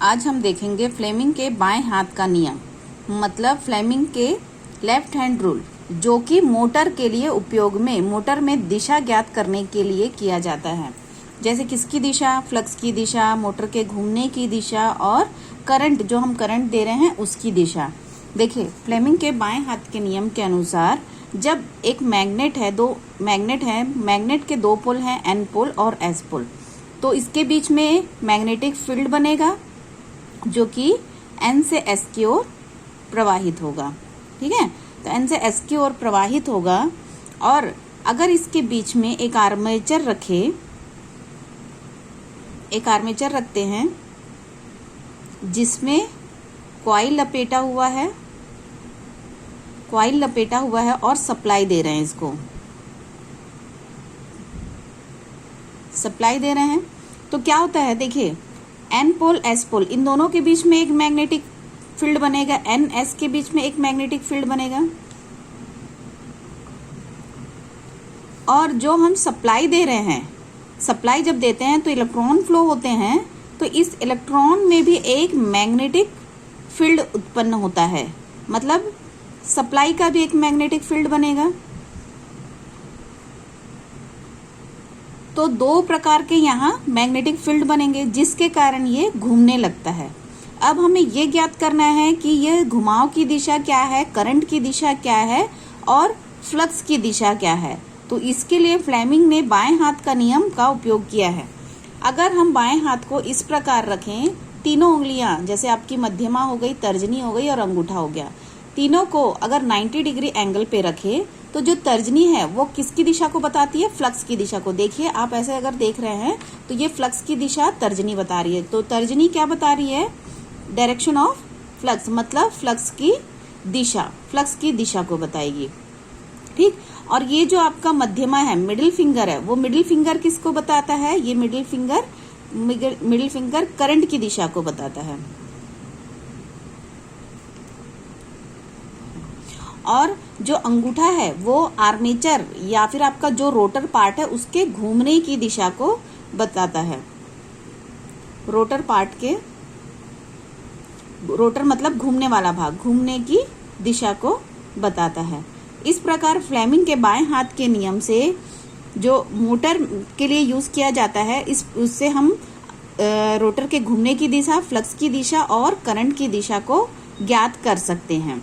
आज हम देखेंगे फ्लेमिंग के बाएं हाथ का नियम, मतलब फ्लेमिंग के लेफ्ट हैंड रूल, जो कि मोटर के लिए उपयोग में मोटर में दिशा ज्ञात करने के लिए किया जाता है। जैसे किसकी दिशा, फ्लक्स की दिशा, मोटर के घूमने की दिशा और करंट, जो हम करंट दे रहे हैं उसकी दिशा। देखिए, फ्लेमिंग के बाएं हाथ के नियम के अनुसार जब एक मैग्नेट है, मैग्नेट के दो पोल हैं, एन पोल और एस पोल, तो इसके बीच में मैग्नेटिक फील्ड बनेगा जो कि एन से एस की ओर प्रवाहित होगा। ठीक है, तो एन से एस की ओर प्रवाहित होगा। और अगर इसके बीच में एक आर्मेचर रखते हैं जिसमें कॉइल लपेटा हुआ है और सप्लाई दे रहे हैं, तो क्या होता है, देखिए, एन पोल एस पोल, इन दोनों के बीच में एक मैग्नेटिक फील्ड बनेगा, एन एस के बीच में एक मैग्नेटिक फील्ड बनेगा। और जो हम सप्लाई दे रहे हैं, सप्लाई जब देते हैं तो इलेक्ट्रॉन फ्लो होते हैं, तो इस इलेक्ट्रॉन में भी एक मैग्नेटिक फील्ड उत्पन्न होता है, मतलब सप्लाई का भी एक मैग्नेटिक फील्ड बनेगा। तो दो प्रकार के यहाँ मैग्नेटिक फील्ड बनेंगे जिसके कारण ये घूमने लगता है। अब हमें ये ज्ञात करना है कि ये घुमाव की दिशा क्या है, करंट की दिशा क्या है और फ्लक्स की दिशा क्या है। तो इसके लिए फ्लेमिंग ने बाएं हाथ का नियम का उपयोग किया है। अगर हम बाएं हाथ को इस प्रकार रखें, तीनों उंगलियां, जैसे आपकी मध्यमा हो गई, तर्जनी हो गई और अंगूठा हो गया, तीनों को अगर 90 डिग्री एंगल पे रखें तो जो तर्जनी है वो किसकी दिशा को बताती है, फ्लक्स की दिशा को। देखिए, आप ऐसे अगर देख रहे हैं तो ये फ्लक्स की दिशा तर्जनी बता रही है। तो तर्जनी क्या बता रही है, डायरेक्शन ऑफ फ्लक्स, मतलब फ्लक्स की दिशा को बताएगी। ठीक, और ये जो आपका मध्यमा है, मिडिल फिंगर है, वो मिडिल फिंगर किसको बताता है, ये मिडिल फिंगर करंट की दिशा को बताता है। और जो अंगूठा है वो आर्मेचर या फिर आपका जो रोटर पार्ट है उसके घूमने की दिशा को बताता है। रोटर मतलब घूमने वाला भाग, घूमने की दिशा को बताता है। इस प्रकार फ्लेमिंग के बाएं हाथ के नियम से जो मोटर के लिए यूज किया जाता है, उससे हम रोटर के घूमने की दिशा, फ्लक्स की दिशा और करंट की दिशा को ज्ञात कर सकते हैं।